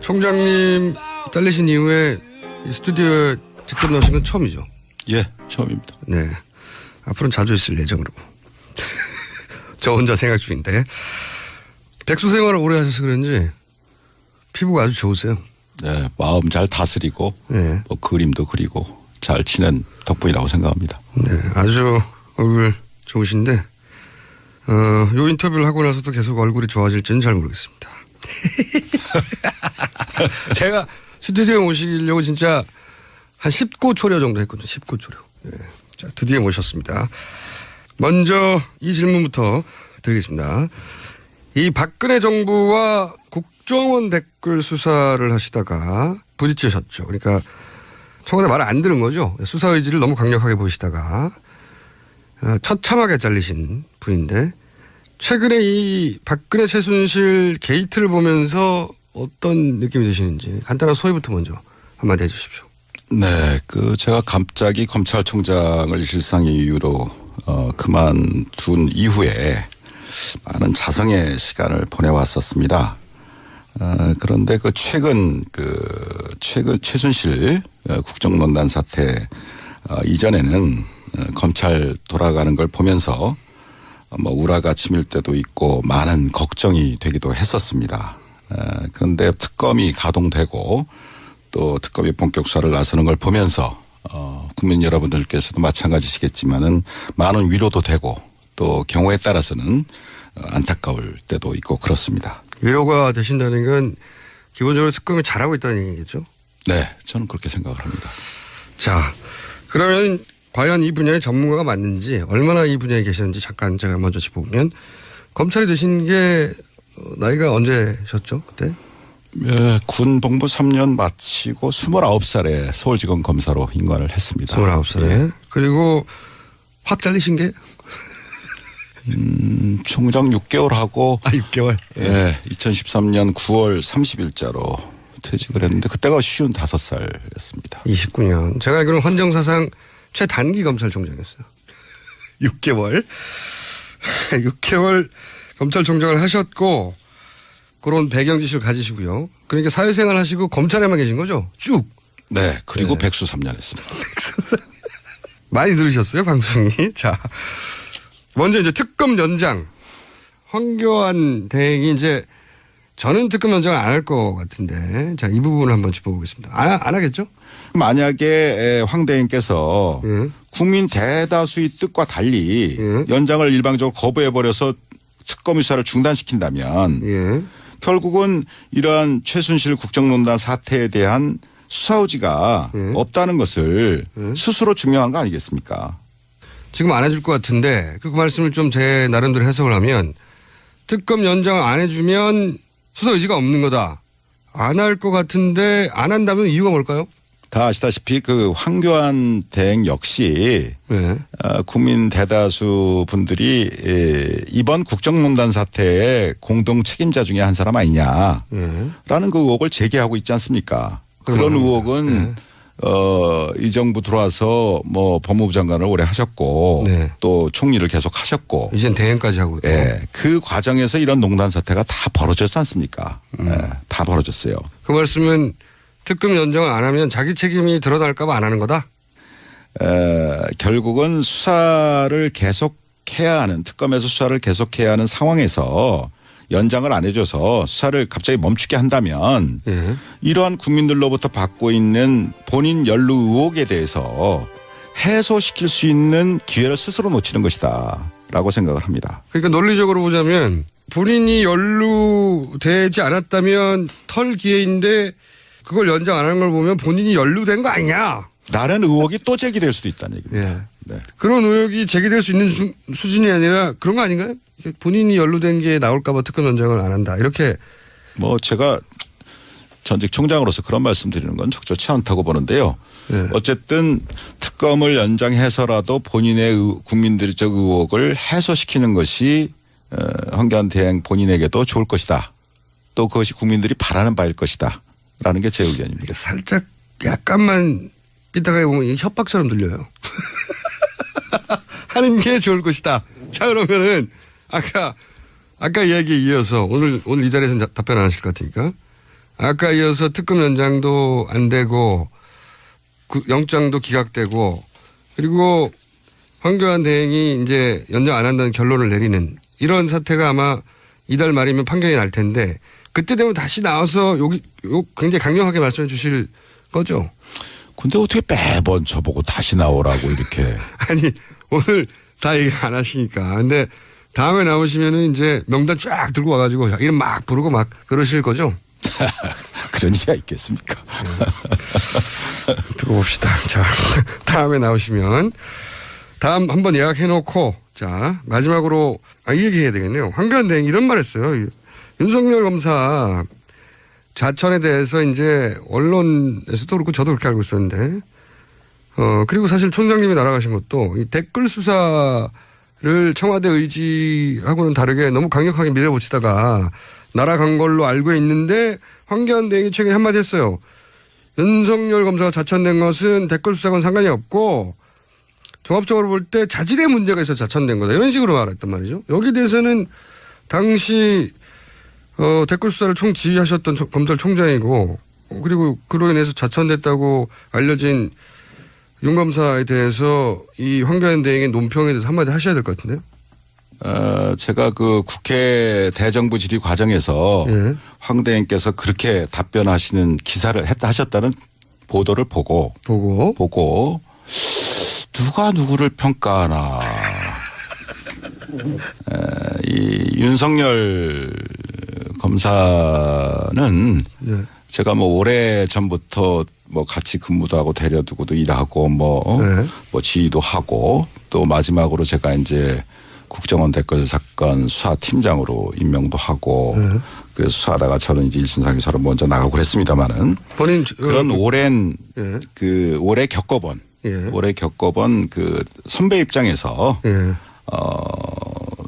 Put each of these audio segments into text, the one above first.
총장님 잘리신 이후에 이 스튜디오에 직접 나오신 건 처음이죠? 예, 처음입니다. 네. 앞으로는 자주 있을 예정으로. 저 혼자 생각 중인데. 백수 생활을 오래 하셔서 그런지 피부가 아주 좋으세요. 네, 마음 잘 다스리고 네. 뭐 그림도 그리고 잘 지낸 덕분이라고 생각합니다. 네, 아주 얼굴 좋으신데 요 인터뷰를 하고 나서도 계속 얼굴이 좋아질지는 잘 모르겠습니다. 제가 스튜디오에 모시려고 진짜 한 10고 초려 정도 했거든요. 10고 초려. 네. 자, 드디어 모셨습니다. 먼저 이 질문부터 드리겠습니다. 이 박근혜 정부와 국정원 댓글 수사를 하시다가 부딪히셨죠. 그러니까 청와대 말을 안 들은 거죠. 수사 의지를 너무 강력하게 보이시다가 처참하게 잘리신 분인데 최근에 이 박근혜 최순실 게이트를 보면서 어떤 느낌이 드시는지 간단한 소회부터 먼저 한마디 해 주십시오. 네, 제가 갑자기 검찰총장을 일상의 이유로 그만둔 이후에 많은 자성의 시간을 보내왔었습니다. 그런데 최근 최순실 국정농단 사태 이전에는 검찰 돌아가는 걸 보면서 뭐 우라가 치밀 때도 있고 많은 걱정이 되기도 했었습니다. 그런데 특검이 가동되고 또 특검이 본격 수사를 나서는 걸 보면서 국민 여러분들께서도 마찬가지시겠지만은 많은 위로도 되고 또 경우에 따라서는 안타까울 때도 있고 그렇습니다. 위로가 되신다는 건 기본적으로 특검이 잘하고 있다는 얘기겠죠? 네, 저는 그렇게 생각을 합니다. 자, 그러면 과연 이 분야의 전문가가 맞는지 얼마나 이 분야에 계셨는지 잠깐 제가 먼저 짚어보면 검찰이 되신 게 나이가 언제셨죠? 그때? 예, 군 복무 3년 마치고 29살에 서울지검 검사로 임관을 했습니다. 29살에. 예. 그리고 확 잘리신 게? 총장 6개월 하고. 6개월? 예, 2013년 9월 30일자로 퇴직을 했는데 그때가 55살이었습니다. 29년. 제가 알기로는 헌정사상 최단기 검찰총장이었어요. 6개월. 6개월 검찰총장을 하셨고 그런 배경 지식을 가지시고요. 그러니까 사회생활 하시고 검찰에만 계신 거죠? 쭉. 네. 그리고 네. 백수 3년 했습니다. 많이 들으셨어요, 방송이? 자, 먼저 이제 특검 연장. 황교안 대행이 이제 저는 특검 연장을 안 할 것 같은데 자, 이 부분을 한번 짚어보겠습니다. 안 하겠죠? 만약에 황 대행께서 국민 대다수의 뜻과 달리 연장을 일방적으로 거부해버려서 특검 수사를 중단시킨다면 결국은 이러한 최순실 국정농단 사태에 대한 수사 의지가 없다는 것을 스스로 증명한 거 아니겠습니까? 지금 안 해줄 것 같은데 그 말씀을 좀 제 나름대로 해석을 하면 특검 연장을 안 해주면 수사 의지가 없는 거다. 안 할 것 같은데 안 한다면 이유가 뭘까요? 다 아시다시피 황교안 대행 역시 국민 대다수 분들이 이번 국정농단 사태의 공동 책임자 중에 한 사람 아니냐라는 그 의혹을 제기하고 있지 않습니까? 그런 의혹은 이 정부 들어와서 뭐 법무부 장관을 오래 하셨고 또 총리를 계속 하셨고 이젠 대행까지 하고 있고 그 과정에서 이런 농단 사태가 다 벌어졌지 않습니까? 다 벌어졌어요. 그 말씀은 특검 연장을 안 하면 자기 책임이 드러날까 봐 안 하는 거다? 결국은 수사를 계속해야 하는 특검에서 수사를 계속해야 하는 상황에서 연장을 안 해줘서 수사를 갑자기 멈추게 한다면 이러한 국민들로부터 받고 있는 본인 연루 의혹에 대해서 해소시킬 수 있는 기회를 스스로 놓치는 것이다 라고 생각을 합니다. 그러니까 논리적으로 보자면 본인이 연루되지 않았다면 털 기회인데 그걸 연장 안 하는 걸 보면 본인이 연루된 거 아니냐. 라는 의혹이 또 제기될 수도 있다는 얘기입니다. 네. 그런 의혹이 제기될 수 있는 수준이 아니라 그런 거 아닌가요? 본인이 연루된 게 나올까 봐 특검 연장을 안 한다. 이렇게. 뭐 제가 전직 총장으로서 그런 말씀 드리는 건 적절치 않다고 보는데요. 어쨌든 특검을 연장해서라도 본인의 국민들적 의혹을 해소시키는 것이 황교안 대행 본인에게도 좋을 것이다. 또 그것이 국민들이 바라는 바일 것이다. 라는 게 제 의견입니다. 살짝 약간만 삐딱하게 보면 이게 협박처럼 들려요. 하는 게 좋을 것이다. 자, 그러면은 아까 이야기에 이어서 오늘 이 자리에서는 답변 안 하실 것 같으니까 아까 이어서 특검 연장도 안 되고 영장도 기각되고 그리고 황교안 대행이 이제 연장 안 한다는 결론을 내리는 이런 사태가 아마 이달 말이면 판결이 날 텐데 그때 되면 다시 나와서 굉장히 강력하게 말씀해 주실 거죠? 근데 어떻게 매번 저보고 다시 나오라고 이렇게. 아니 오늘 다 얘기 안 하시니까. 근데 다음에 나오시면은 이제 명단 쫙 들고 와가지고 이름 막 부르고 막 그러실 거죠? 그런 일이 있겠습니까? 네. 들어봅시다. 자, 다음에 나오시면 다음 한번 예약해놓고 자 마지막으로 이 얘기해야 되겠네요. 황교안 대행 이런 말 했어요. 윤석열 검사 자천에 대해서 이제 언론에서도 그렇고 저도 그렇게 알고 있었는데 그리고 사실 총장님이 날아가신 것도 이 댓글 수사를 청와대 의지하고는 다르게 너무 강력하게 밀어붙이다가 날아간 걸로 알고 있는데 황교안 대행이 최근에 한마디 했어요. 윤석열 검사가 자천된 것은 댓글 수사와는 상관이 없고 종합적으로 볼 때 자질의 문제가 있어서 자천된 거다. 이런 식으로 말했단 말이죠. 여기에 대해서는 당시 댓글 수사를 총지휘하셨던 검찰총장이고 그리고 그로 인해서 자천됐다고 알려진 윤 검사에 대해서 이 황교안 대행의 논평에 대해서 한마디 하셔야 될 것 같은데요. 제가 그 국회 대정부 질의 과정에서 황 대행께서 그렇게 답변하시는 기사를 하셨다는 보도를 보고 누가 누구를 평가하나. 이 윤석열 검사는 제가 뭐 오래 전부터 뭐 같이 근무도 하고 데려두고도 일하고 뭐 지휘도 하고 또 마지막으로 제가 이제 국정원 댓글 사건 수사팀장으로 임명도 하고 그래서 수사하다가 저는 이제 일신상에서 먼저 나가고 그랬습니다만은 본인 그런 오랜 오래 겪어본 그 선배 입장에서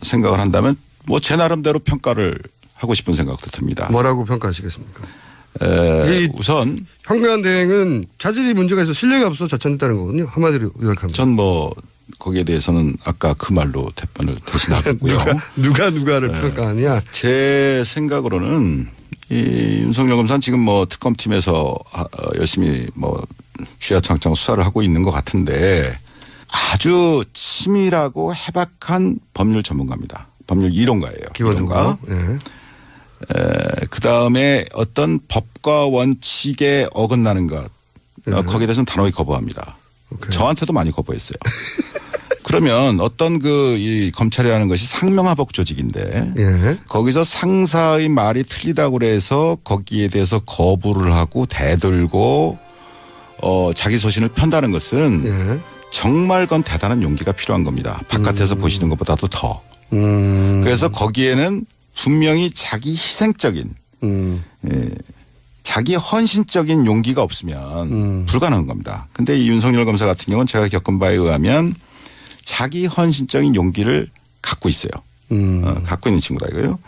생각을 한다면 뭐 제 나름대로 평가를 하고 싶은 생각도 듭니다. 뭐라고 평가하시겠습니까? 우선 황교안 대행은 자질이 문제가 있어 신뢰가 없어 자천했다는 거거든요. 한마디로 요약하면. 전 뭐 거기에 대해서는 아까 그 말로 답변을 대신하고요. 누가를 평가하냐? 제 생각으로는 이 윤석열 검사는 지금 뭐 특검팀에서 열심히 뭐 쥐야창창 수사를 하고 있는 것 같은데 아주 치밀하고 해박한 법률 전문가입니다. 법률 이론가예요. 기본적으로. 그다음에 어떤 법과 원칙에 어긋나는 것 거기에 대해서는 단호히 거부합니다. 오케이. 저한테도 많이 거부했어요. 그러면 어떤 이 검찰이라는 것이 상명하복 조직인데 거기서 상사의 말이 틀리다고 그래서 거기에 대해서 거부를 하고 대들고 자기 소신을 편다는 것은 정말 그건 대단한 용기가 필요한 겁니다. 바깥에서 보시는 것보다도 더. 그래서 거기에는 분명히 자기 희생적인 자기 헌신적인 용기가 없으면 불가능한 겁니다. 근데 이 윤석열 검사 같은 경우는 제가 겪은 바에 의하면 자기 헌신적인 용기를 갖고 있어요. 갖고 있는 친구다 이거요.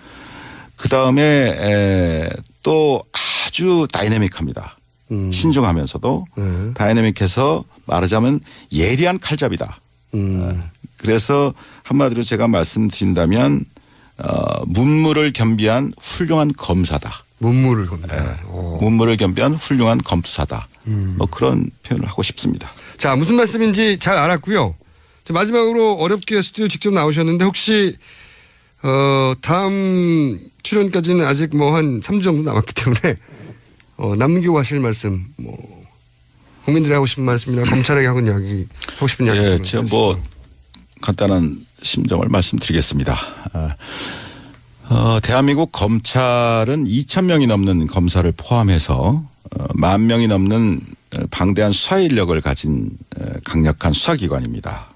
그다음에 또 아주 다이내믹합니다. 신중하면서도 다이내믹해서 말하자면 예리한 칼잡이다. 그래서 한마디로 제가 말씀드린다면 문무를 겸비한 훌륭한 검사다. 문무를 겸비한. 문무를 겸비한 훌륭한 검투사다. 뭐 그런 표현을 하고 싶습니다. 자, 무슨 말씀인지 잘 알았고요. 자, 마지막으로 어렵게 스튜디오 직접 나오셨는데 혹시 다음 출연까지는 아직 뭐 한 3주 정도 남았기 때문에 남기고 하실 말씀 뭐 국민들이 하고 싶은 말씀이나 검찰에게 하고 싶은 이야기 있으면 제가 뭐 간단한 심정을 말씀드리겠습니다. 대한민국 검찰은 2,000명이 넘는 검사를 포함해서 10,000명이 넘는 방대한 수사 인력을 가진 강력한 수사기관입니다.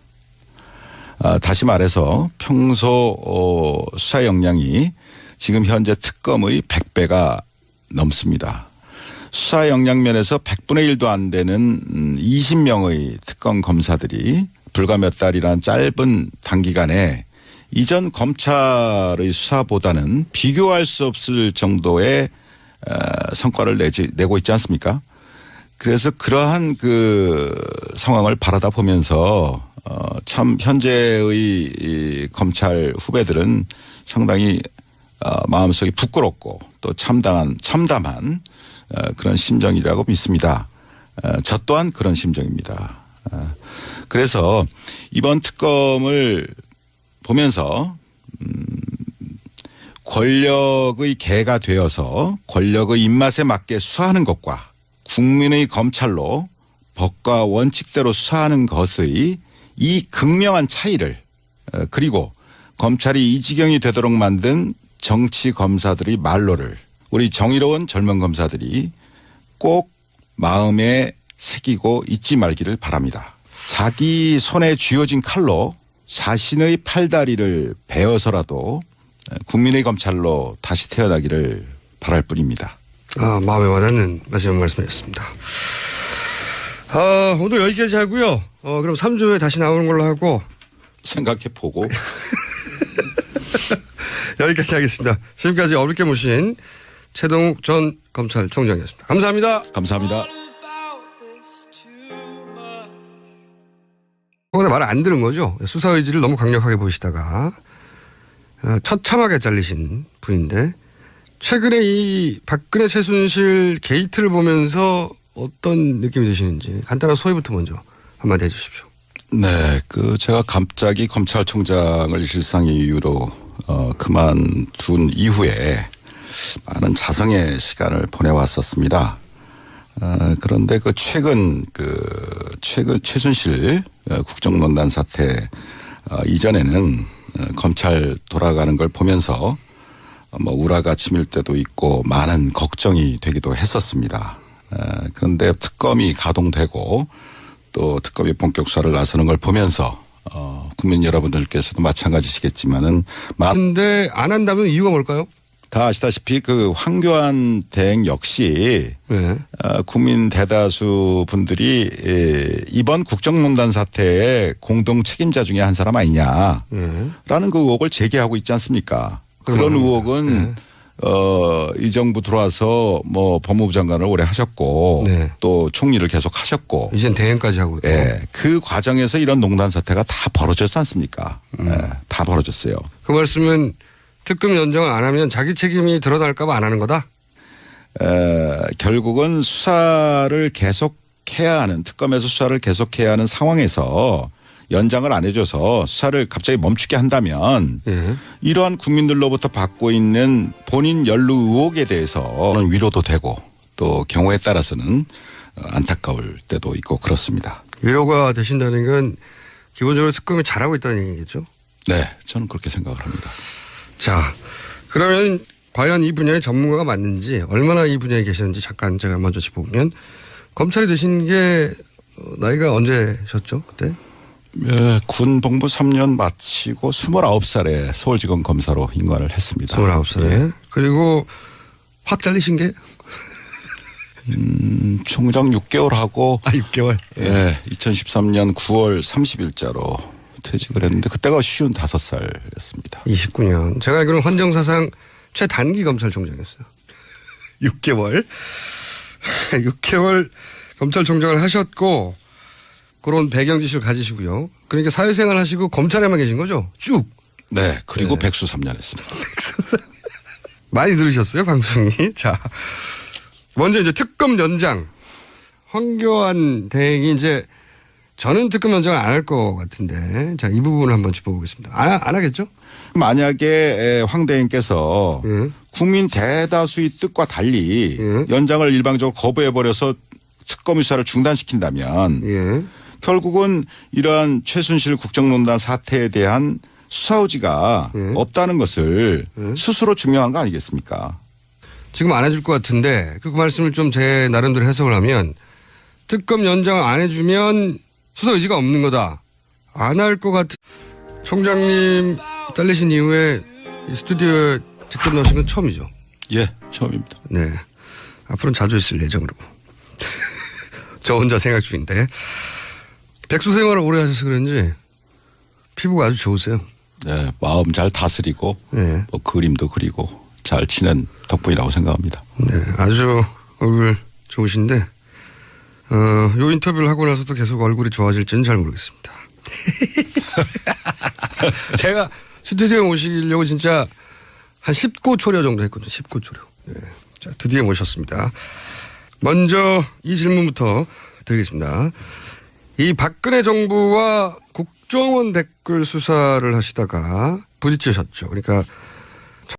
다시 말해서 평소 수사 역량이 지금 현재 특검의 100배가 넘습니다. 수사 역량 면에서 100분의 1도 안 되는 20명의 특검 검사들이 불과 몇 달이란 짧은 단기간에 이전 검찰의 수사보다는 비교할 수 없을 정도의 성과를 내고 있지 않습니까? 그래서 그러한 그 상황을 바라다 보면서 참 현재의 이 검찰 후배들은 상당히 마음속이 부끄럽고 또 참담한 그런 심정이라고 믿습니다. 저 또한 그런 심정입니다. 그래서 이번 특검을 보면서 권력의 개가 되어서 권력의 입맛에 맞게 수사하는 것과 국민의 검찰로 법과 원칙대로 수사하는 것의 이 극명한 차이를 그리고 검찰이 이 지경이 되도록 만든 정치 검사들의 말로를 우리 정의로운 젊은 검사들이 꼭 마음에 새기고 잊지 말기를 바랍니다. 자기 손에 쥐어진 칼로 자신의 팔다리를 베어서라도 국민의 검찰로 다시 태어나기를 바랄 뿐입니다. 마음에 와닿는 마지막 말씀이었습니다. 오늘 여기까지 하고요. 그럼 3주에 다시 나오는 걸로 하고 생각해보고 여기까지 하겠습니다. 지금까지 어렵게 모신 최동욱 전 검찰총장이었습니다. 감사합니다. 감사합니다. 거기다 말을 안 들은 거죠. 수사 의지를 너무 강력하게 보이시다가 처참하게 잘리신 분인데 최근에 이 박근혜 최순실 게이트를 보면서 어떤 느낌이 드시는지 간단한 소회부터 먼저 한마디 해 주십시오. 네, 제가 갑자기 검찰총장을 일상의 이유로 그만둔 이후에 많은 자성의 시간을 보내왔었습니다. 그런데 최근 최순실 국정농단 사태 이전에는 검찰 돌아가는 걸 보면서 우라가 치밀 때도 있고 많은 걱정이 되기도 했었습니다. 그런데 특검이 가동되고 또 특검이 본격 수사를 나서는 걸 보면서 국민 여러분들께서도 마찬가지시겠지만은 근데 안 한다면 이유가 뭘까요? 다 아시다시피 황교안 대행 역시 네. 국민 대다수 분들이 이번 국정농단 사태의 공동 책임자 중에 한 사람 아니냐라는 그 의혹을 제기하고 있지 않습니까? 그런 의혹은 이 정부 들어와서 법무부 장관을 오래 하셨고 네. 또 총리를 계속 하셨고 이젠 대행까지 하고 있고. 네. 그 과정에서 이런 농단 사태가 다 벌어졌지 않습니까? 네. 다 벌어졌어요. 그 말씀은 특검 연장을 안 하면 자기 책임이 드러날까 봐 안 하는 거다? 결국은 수사를 계속해야 하는 특검에서 수사를 계속해야 하는 상황에서 연장을 안 해줘서 수사를 갑자기 멈추게 한다면 이러한 국민들로부터 받고 있는 본인 연루 의혹에 대해서는 위로도 되고 또 경우에 따라서는 안타까울 때도 있고 그렇습니다. 위로가 되신다는 건 기본적으로 특검이 잘하고 있다는 얘기겠죠? 네, 저는 그렇게 생각을 합니다. 자, 그러면 과연 이 분야의 전문가가 맞는지 얼마나 이 분야에 계셨는지 잠깐 제가 먼저 짚어보면 검찰이 되신 게 나이가 언제셨죠? 그때? 네, 군 복무 3년 마치고 29살에 서울지검 검사로 임관을 했습니다. 29살에. 예. 그리고 확 잘리신 게? 총장 6개월 하고. 6개월? 네, 2013년 9월 30일자로 퇴직을 했는데 그때가 55살이었습니다. 29년. 제가 알기로는 헌정사상 최단기 검찰총장이었어요. 6개월. 6개월 검찰총장을 하셨고 그런 배경 지식을 가지시고요. 그러니까 사회생활 하시고 검찰에만 계신 거죠? 쭉. 네. 그리고 백수 3년 했습니다. 많이 들으셨어요, 방송이. 자, 먼저 이제 특검 연장. 황교안 대행이 이제 저는 특검 연장을 안 할 것 같은데 자, 이 부분을 한번 짚어보겠습니다. 안 하겠죠? 만약에 황 대행께서 국민 대다수의 뜻과 달리 연장을 일방적으로 거부해버려서 특검 수사를 중단시킨다면 결국은 이러한 최순실 국정농단 사태에 대한 수사 의지가 없다는 것을 스스로 증명한 거 아니겠습니까? 지금 안 해줄 것 같은데 그 말씀을 좀 제 나름대로 해석을 하면 특검 연장을 안 해주면 수사 의지가 없는 거다. 안 할 것 같은. 총장님 잘리신 이후에 이 스튜디오에 직접 나오신 건 처음이죠? 예, 처음입니다. 네. 앞으로는 자주 있을 예정으로. 저 혼자 생각 중인데. 백수 생활을 오래 하셔서 그런지 피부가 아주 좋으세요. 네, 마음 잘 다스리고 그림도 그리고 잘 치는 덕분이라고 생각합니다. 네, 아주 얼굴 좋으신데 요 인터뷰를 하고 나서도 계속 얼굴이 좋아질지는 잘 모르겠습니다. 제가 스튜디오에 오시려고 진짜 한 19초려 정도 했거든요. 19초려. 예. 자, 드디어 모셨습니다. 먼저 이 질문부터 드리겠습니다. 이 박근혜 정부와 국정원 댓글 수사를 하시다가 부딪히셨죠. 그러니까